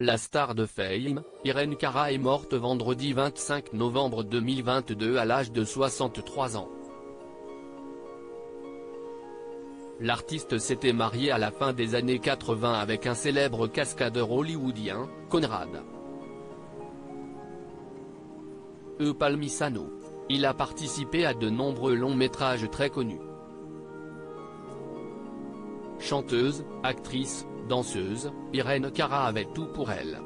La star de Fame, Irene Cara est morte vendredi 25 novembre 2022 à l'âge de 63 ans. L'artiste s'était mariée à la fin des années 80 avec un célèbre cascadeur hollywoodien, Conrad Palmisano. Il a participé à de nombreux longs métrages très connus. Chanteuse, actrice, danseuse, Irene Cara avait tout pour elle.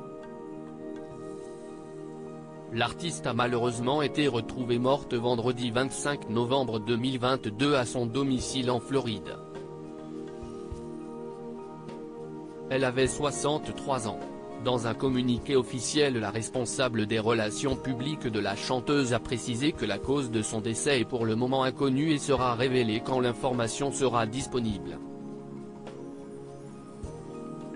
L'artiste a malheureusement été retrouvée morte vendredi 25 novembre 2022 à son domicile en Floride. Elle avait 63 ans. Dans un communiqué officiel, la responsable des relations publiques de la chanteuse a précisé que la cause de son décès est pour le moment inconnue et sera révélée quand l'information sera disponible.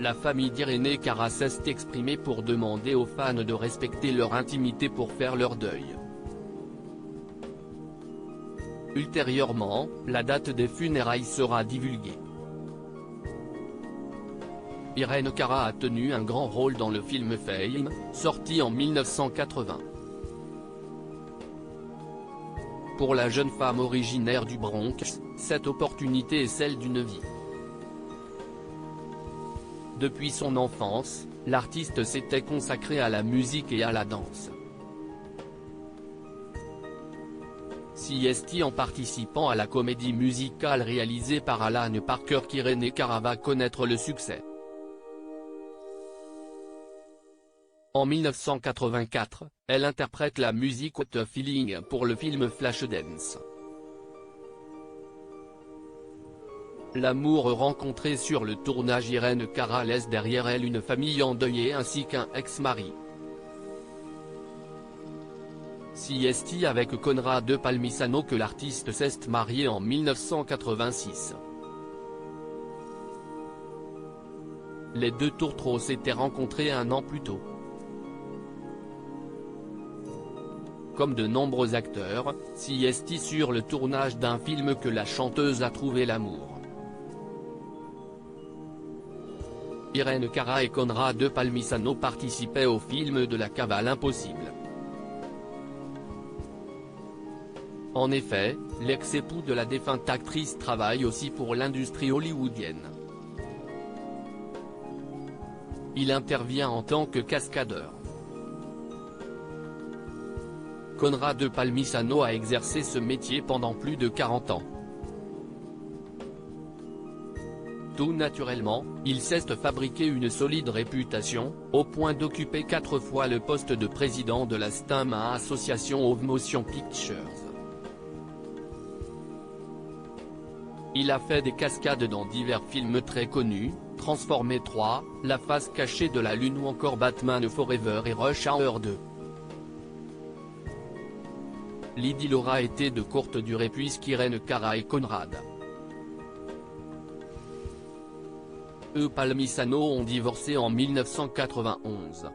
La famille d'Irene Cara s'est exprimée pour demander aux fans de respecter leur intimité pour faire leur deuil. Ultérieurement, la date des funérailles sera divulguée. Irene Cara a tenu un grand rôle dans le film Fame, sorti en 1980. Pour la jeune femme originaire du Bronx, cette opportunité est celle d'une vie. Depuis son enfance, l'artiste s'était consacré à la musique et à la danse. En participant à la comédie musicale réalisée par Alan Parker qu'Irene Cara va connaître le succès. En 1984, elle interprète la musique What a Feeling pour le film Flashdance. L'amour rencontré sur le tournage, Irene Cara laisse derrière elle une famille endeuillée ainsi qu'un ex-mari. Avec Conrad Palmisano que l'artiste s'est marié en 1986. Les deux tourtereaux s'étaient rencontrés un an plus tôt. Comme de nombreux acteurs, sur le tournage d'un film que la chanteuse a trouvé l'amour. Irene Cara et Conrad Palmisano participaient au film de la Cavale Impossible. En effet, l'ex-époux de la défunte actrice travaille aussi pour l'industrie hollywoodienne. Il intervient en tant que cascadeur. Conrad Palmisano a exercé ce métier pendant plus de 40 ans. Tout naturellement, il s'est fabriqué une solide réputation, au point d'occuper 4 fois le poste de président de la Stama Association of Motion Pictures. Il a fait des cascades dans divers films très connus, Transformers 3, La face cachée de la lune ou encore Batman Forever et Rush Hour 2. L'idylle aura été de courte durée puisqu'Irene Cara et Conrad Palmisano ont divorcé en 1991.